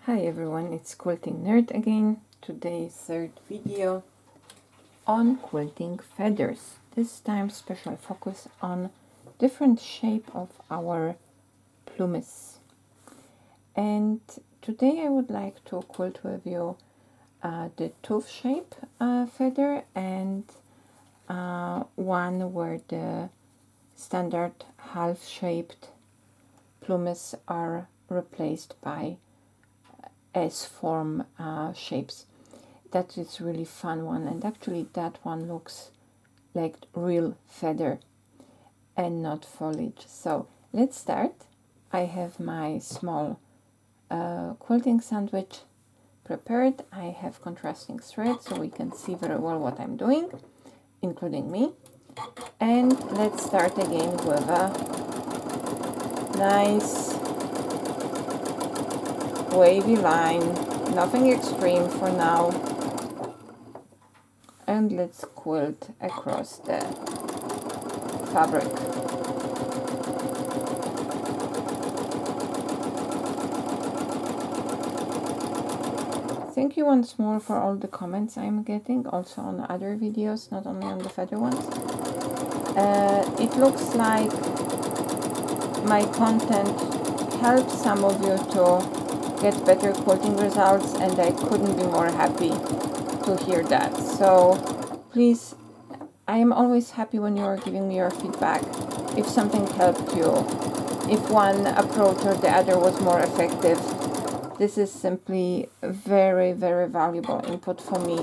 Hi everyone, it's Quilting Nerd again. Today's third video on quilting feathers. This time special focus on different shape of our plumes. And today I would like to quilt with you the tooth shape feather and one where the standard half-shaped plumes are replaced by S-form shapes. That is really fun one, and actually that one looks like real feather and not foliage. So let's start. I have my small quilting sandwich prepared. I have contrasting thread so we can see very well what I'm doing, including me. And let's start again with a nice wavy line, nothing extreme for now, and let's quilt across the fabric. Thank you once more for all the comments I'm getting, also on other videos, not only on the feather ones. It looks like my content helps some of you to get better quilting results, and I couldn't be more happy to hear that. So please, I am always happy when you are giving me your feedback. If something helped you, if one approach or the other was more effective, this is simply very, very valuable input for me.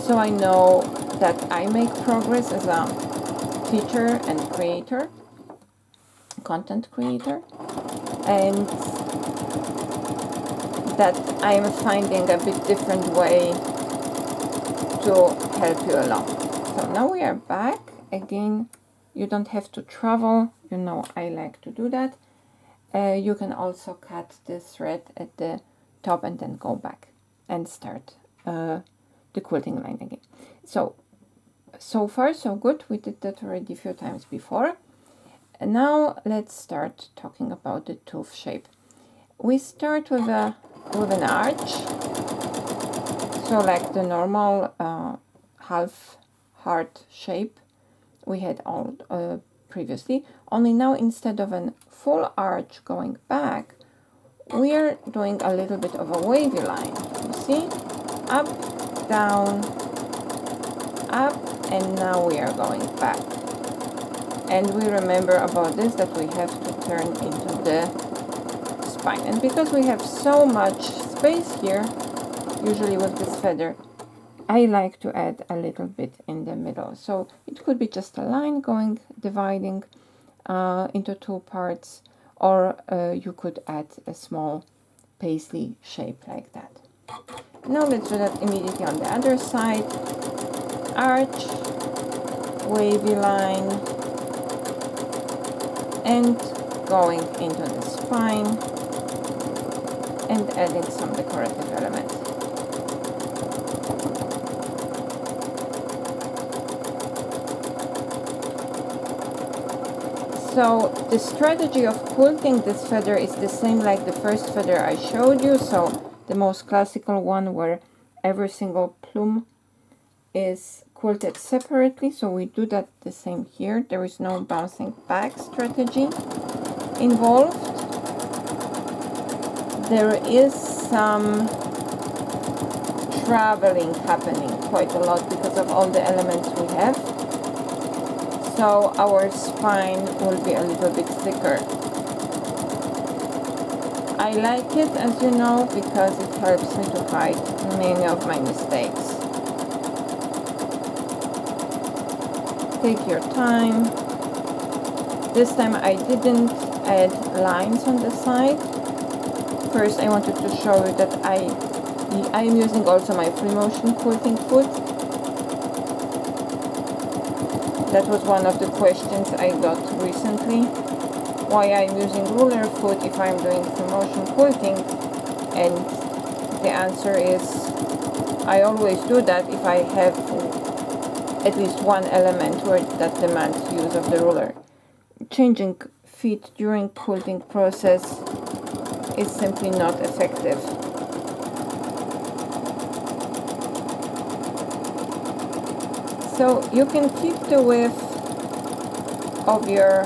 So I know that I make progress as a teacher and creator, content creator, and that I am finding a bit different way to help you along. So now we are back. Again, you don't have to travel. You know I like to do that. You can also cut the thread at the top and then go back and start the quilting line again. So far so good. We did that already a few times before. And now let's start talking about the tooth shape. We start with an arch, so like the normal half heart shape we had all previously, only now instead of a full arch going back, we are doing a little bit of a wavy line. You see, up, down, up, and now we are going back. And we remember about this that we have to turn into the spine, and because we have so much space here, usually with this feather, I like to add a little bit in the middle. So it could be just a line going, dividing into two parts, or you could add a small paisley shape like that. Now let's do that immediately on the other side. Arch, wavy line, and going into the spine and adding some decorative elements. So the strategy of quilting this feather is the same like the first feather I showed you. So the most classical one where every single plume is quilted separately. So we do that the same here. There is no bouncing back strategy involved. There is some traveling happening quite a lot because of all the elements we have. So our spine will be a little bit thicker. I like it, as you know, because it helps me to hide many of my mistakes. Take your time. This time I didn't add lines on the side. First I wanted to show you that I'm using also my free motion quilting foot. That was one of the questions I got recently, why I'm using ruler foot if I'm doing free motion quilting, and the answer is I always do that if I have at least one element where that demands use of the ruler. Changing feet during quilting process is simply not effective. So you can keep the width of your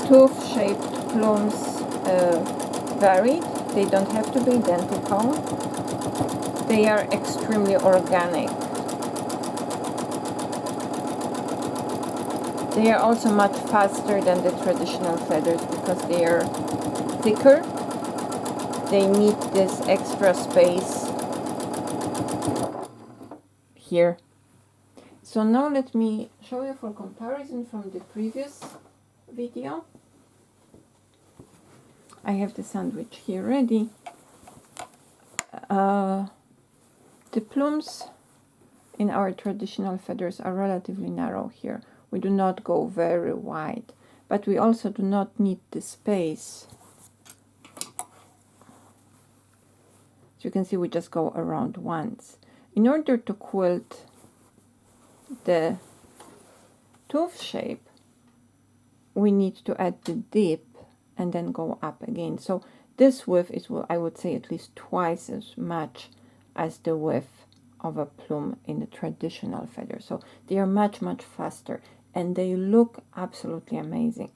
tooth-shaped plumes varied. They don't have to be identical. They are extremely organic. They are also much faster than the traditional feathers because they are thicker. They need this extra space here. So now let me show you for comparison from the previous video. I have the sandwich here ready. The plumes in our traditional feathers are relatively narrow here. We do not go very wide, but we also do not need the space. As you can see, we just go around once. In order to quilt the tooth shape, we need to add the dip and then go up again. So this width is, I would say, at least twice as much as the width of a plume in the traditional feather. So they are much, much faster and they look absolutely amazing.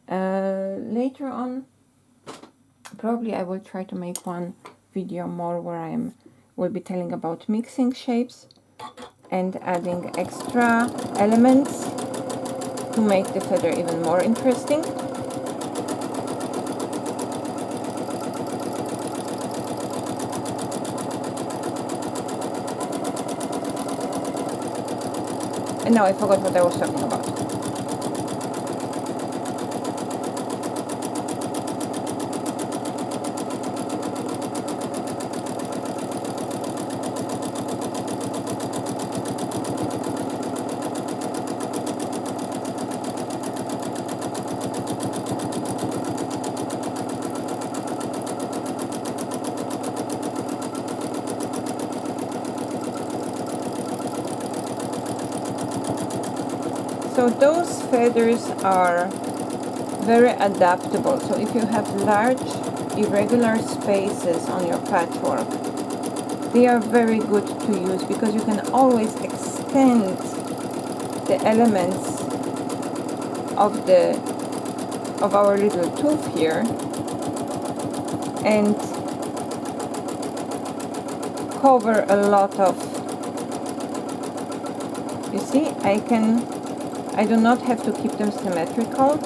Later on, probably I will try to make one video more where I will be telling about mixing shapes and adding extra elements to make the feather even more interesting. And now I forgot what I was talking about. So those feathers are very adaptable. So if you have large irregular spaces on your patchwork, they are very good to use because you can always extend the elements of our little tooth here and cover a lot of, you see, I do not have to keep them symmetrical.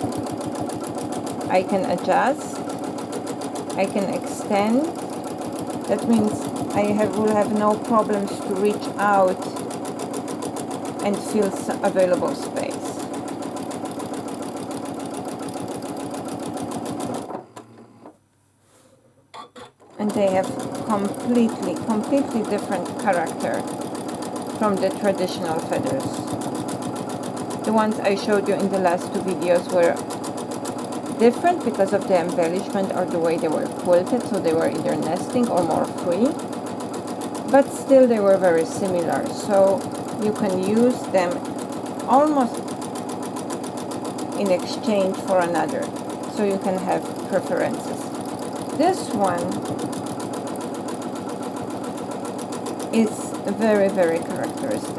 I can adjust, I can extend. That means I will have no problems to reach out and fill available space. And they have completely different character from the traditional feathers. The ones I showed you in the last two videos were different because of the embellishment or the way they were quilted, so they were either nesting or more free, but still they were very similar, so you can use them almost in exchange for another, so you can have preferences. This one is very characteristic.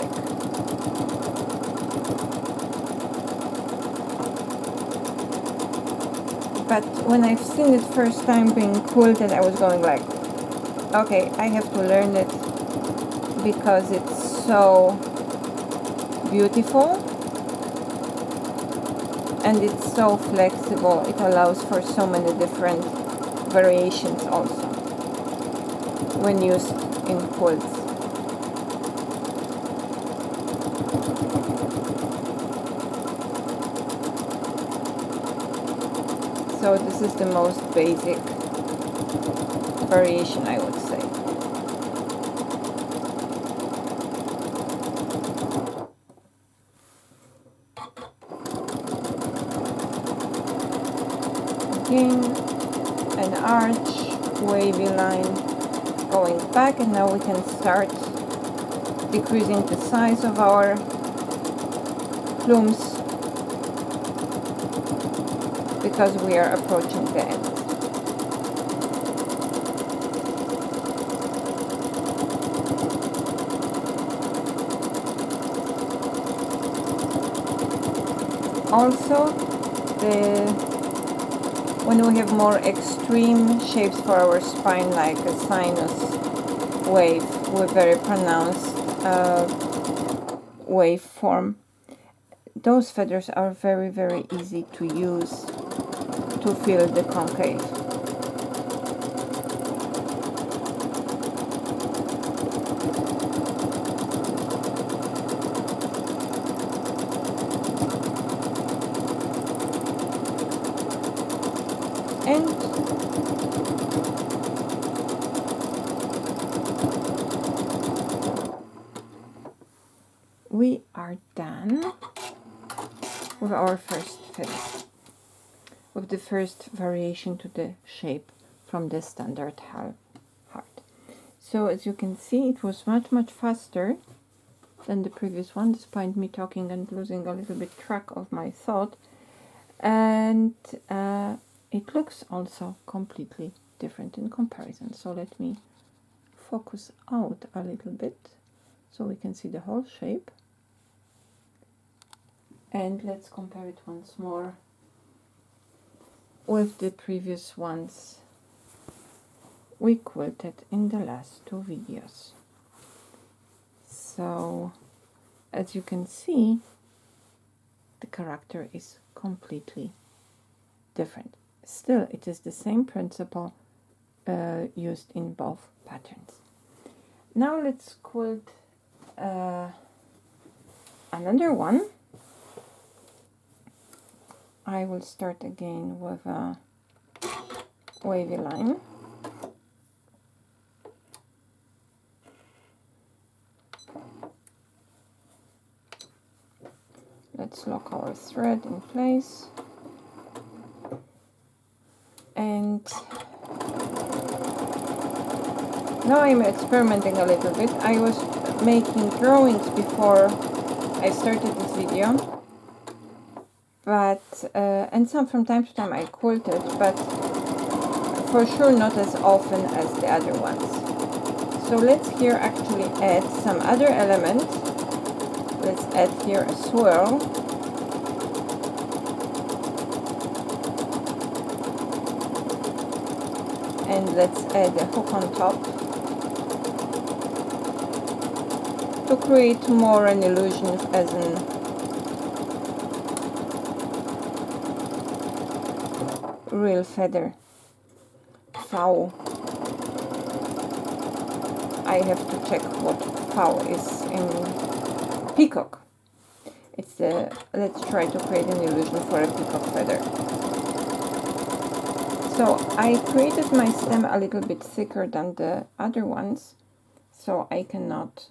But when I've seen it first time being quilted, I was going like, okay, I have to learn it because it's so beautiful and it's so flexible. It allows for so many different variations also when used in quilts. So this is the most basic variation, I would say. Again, an arch, wavy line going back, and now we can start decreasing the size of our plumes because we are approaching the end. also when we have more extreme shapes for our spine, like a sinus wave with very pronounced waveform, those feathers are very, very easy to use to fill the concave. And we are done with our first feather, with the first variation to the shape from the standard heart. So as you can see, it was much faster than the previous one, despite me talking and losing a little bit track of my thought. And it looks also completely different in comparison. So let me focus out a little bit so we can see the whole shape. And let's compare it once more with the previous ones we quilted in the last two videos. So as you can see, the character is completely different. Still, it is the same principle used in both patterns. Now let's quilt another one. I will start again with a wavy line. Let's lock our thread in place. And now I'm experimenting a little bit. I was making drawings before I started this video, but and some from time to time I quilted, but for sure not as often as the other ones. So let's here actually add some other element. Let's add here a swirl. And let's add a hook on top to create more an illusion as an real feather. Fowl. I have to check what fowl is in peacock. It's the, let's try to create an illusion for a peacock feather. So I created my stem a little bit thicker than the other ones, so I cannot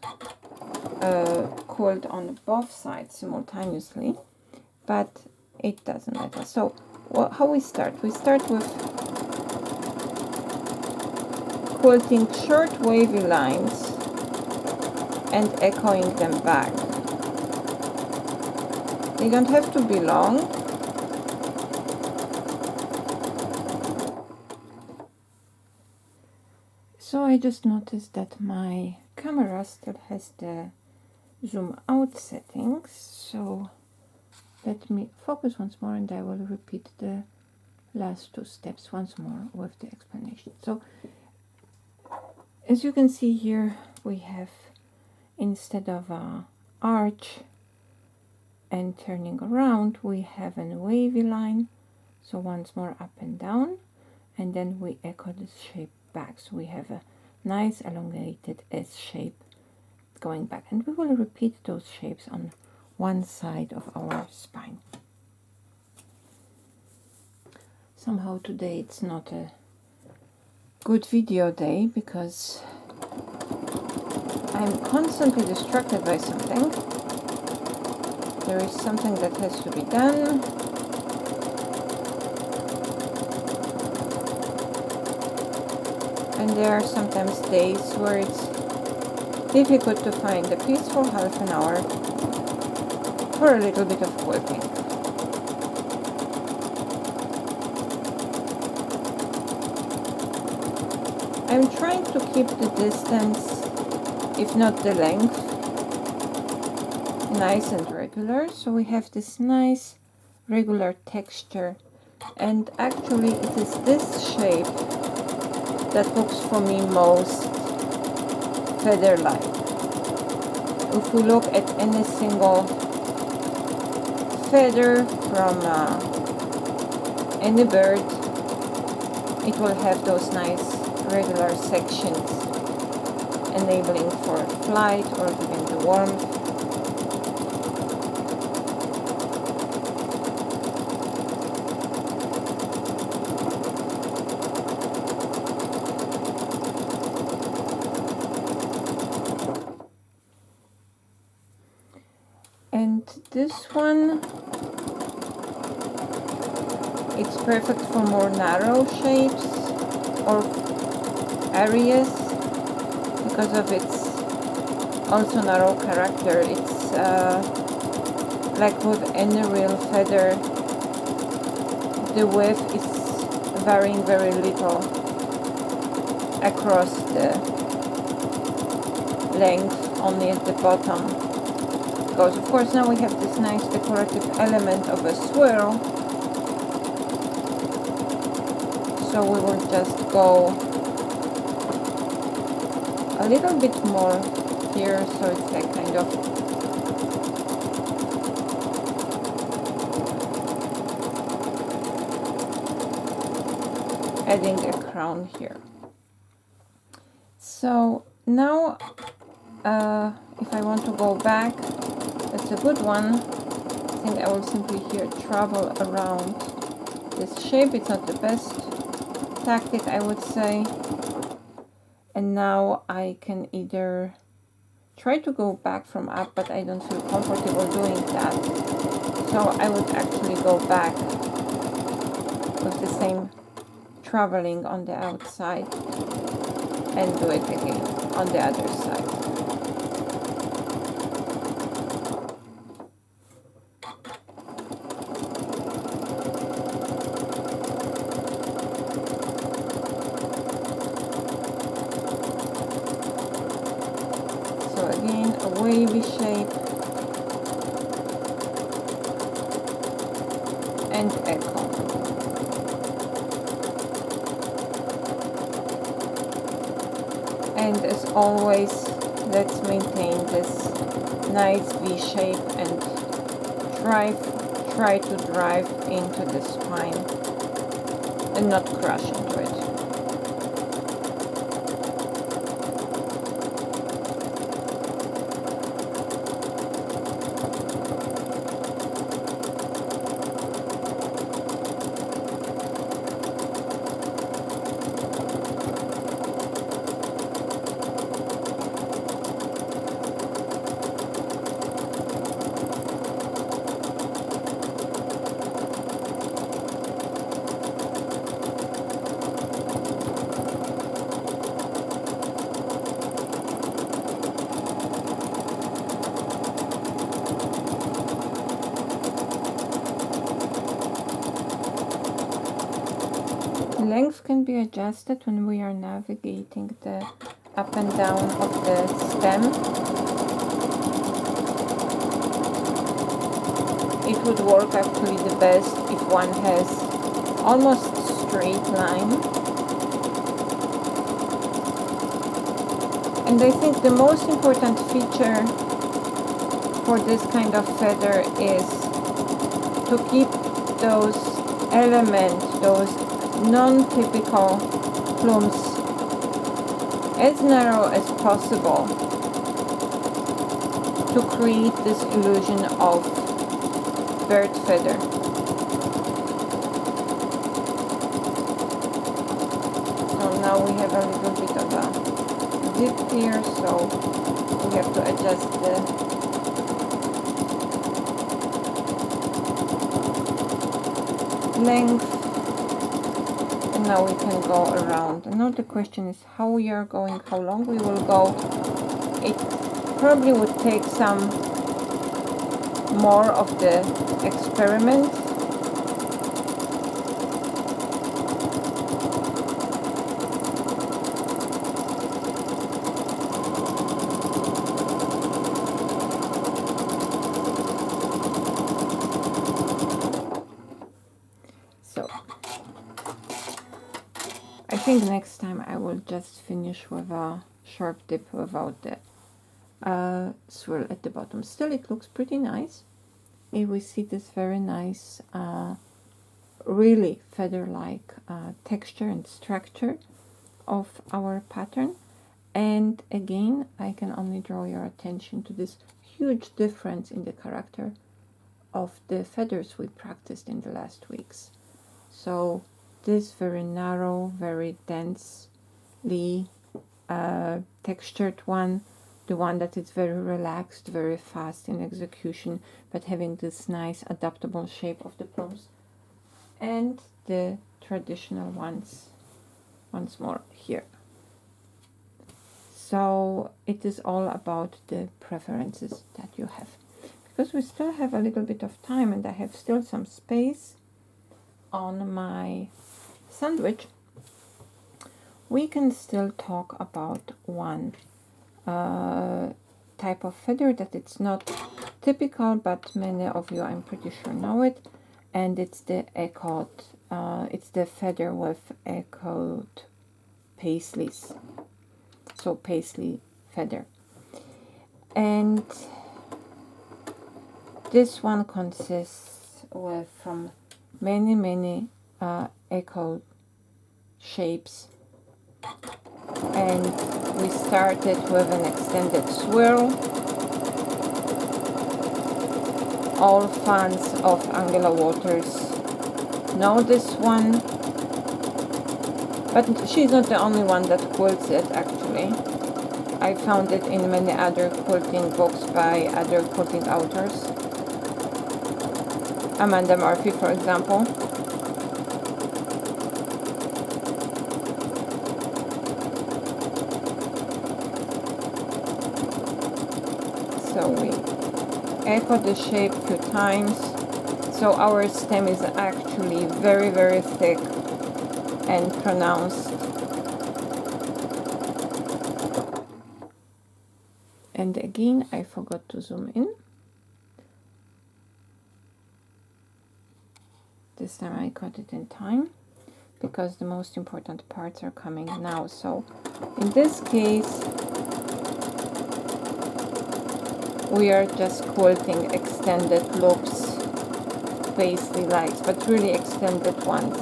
quilt on both sides simultaneously, but it doesn't matter. So how we start? We start with quilting short wavy lines and echoing them back. They don't have to be long. So I just noticed that my camera still has the zoom out settings, so let me focus once more and I will repeat the last two steps once more with the explanation. So as you can see here, we have, instead of a arch and turning around, we have a wavy line. So once more up and down, and then we echo the shape back. So we have a nice elongated S shape going back, and we will repeat those shapes on one side of our spine. Somehow today it's not a good video day because I'm constantly distracted by something. There is something that has to be done. And there are sometimes days where it's difficult to find a peaceful half an hour for a little bit of quilting. I'm trying to keep the distance, if not the length, nice and regular, so we have this nice regular texture, and actually it is this shape that looks for me most feather-like. If we look at any single feather from any bird, it will have those nice regular sections enabling for flight or giving the warmth. And this one, it's perfect for more narrow shapes or areas because of its also narrow character. It's like with any real feather, the width is varying very little across the length, only at the bottom. Because of course now we have this nice decorative element of a swirl, so we will just go a little bit more here, so it's like kind of adding a crown here. So now if I want to go back, that's a good one. I think I will simply here travel around this shape. It's not the best tactic, I would say. And now I can either try to go back from up, but I don't feel comfortable doing that. So I would actually go back with the same traveling on the outside and do it again on the other side. Again, a wavy shape and echo. And as always, let's maintain this nice V shape and try to drive into the spine and not crush into it. Length can be adjusted when we are navigating the up and down of the stem. It would work actually the best if one has almost straight line. And I think the most important feature for this kind of feather is to keep those elements, those non-typical plumes as narrow as possible to create this illusion of bird feather. So now we have a little bit of a dip here, so we have to adjust the length. And now we can go around. And now the question is how we are going, how long we will go. It probably would take some more of the experiment. I think next time I will just finish with a sharp tip without the swirl at the bottom. Still, it looks pretty nice. Here we see this very nice, really feather-like texture and structure of our pattern. And again, I can only draw your attention to this huge difference in the character of the feathers we practiced in the last weeks. So this very narrow, very densely textured one, the one that is very relaxed, very fast in execution, but having this nice adaptable shape of the plumes, and the traditional ones once more here. So it is all about the preferences that you have. Because we still have a little bit of time and I have still some space on my sandwich, we can still talk about one type of feather that it's not typical, but many of you, I'm pretty sure, know it, and it's the echoed, it's the feather with echoed paisleys, so paisley feather. And this one consists from many echoed shapes, and we started with an extended swirl. All fans of Angela Waters know this one, but she's not the only one that quilts it actually. I found it in many other quilting books by other quilting authors. Amanda Murphy, for example. So we echo the shape a few times. So our stem is actually very thick and pronounced. And again, I forgot to zoom in. This time I got it in time, because the most important parts are coming now. So in this case, we are just quilting extended loops, paisley lights, but really extended ones.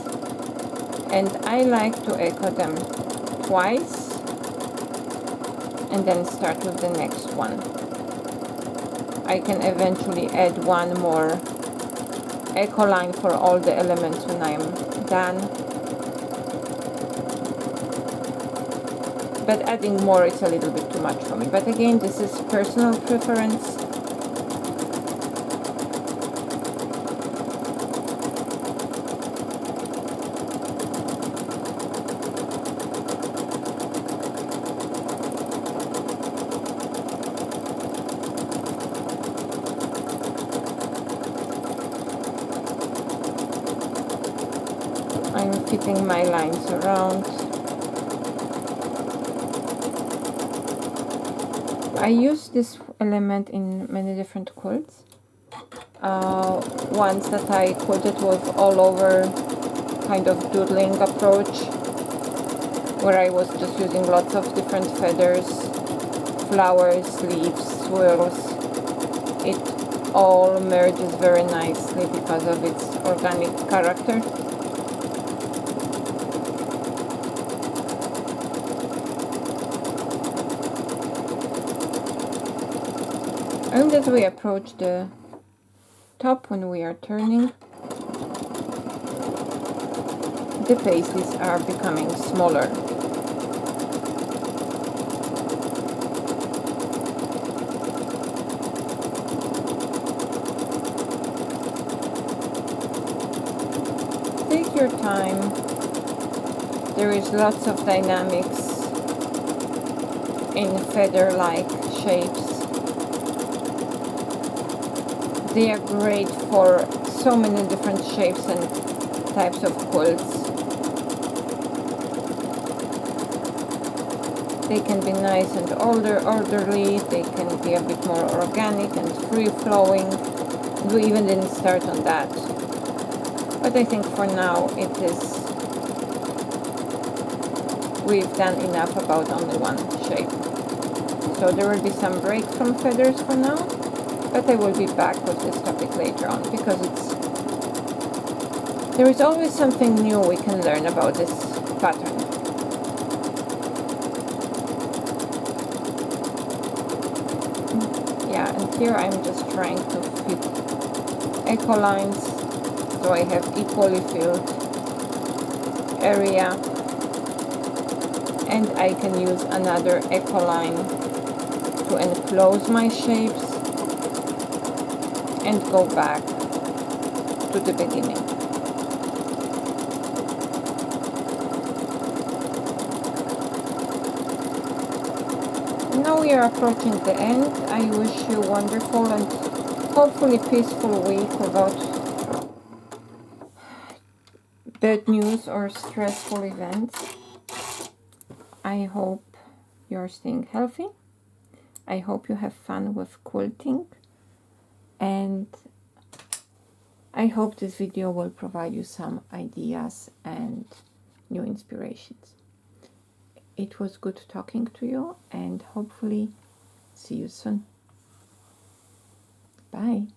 And I like to echo them twice and then start with the next one. I can eventually add one more echo line for all the elements when I'm done. But adding more is a little bit too much for me. But again, this is personal preference. I'm fitting my lines around. I use this element in many different quilts. Ones that I quilted with all over kind of doodling approach, where I was just using lots of different feathers, flowers, leaves, swirls. It all merges very nicely because of its organic character. And as we approach the top, when we are turning, the paisleys are becoming smaller. Take your time. There is lots of dynamics in feather-like shapes. They are great for so many different shapes and types of quilts. They can be nice and orderly, they can be a bit more organic and free-flowing. We even didn't start on that. But I think for now it is we've done enough about only one shape. So there will be some break from feathers for now, but I will be back with this topic later on, because there is always something new we can learn about this pattern. Yeah, and here I'm just trying to fit echo lines so I have equally filled area, and I can use another echo line to enclose my shapes and go back to the beginning. Now we are approaching the end. I wish you a wonderful and hopefully peaceful week without bad news or stressful events. I hope you're staying healthy. I hope you have fun with quilting, and I hope this video will provide you some ideas and new inspirations. It was good talking to you, and hopefully see you soon. Bye.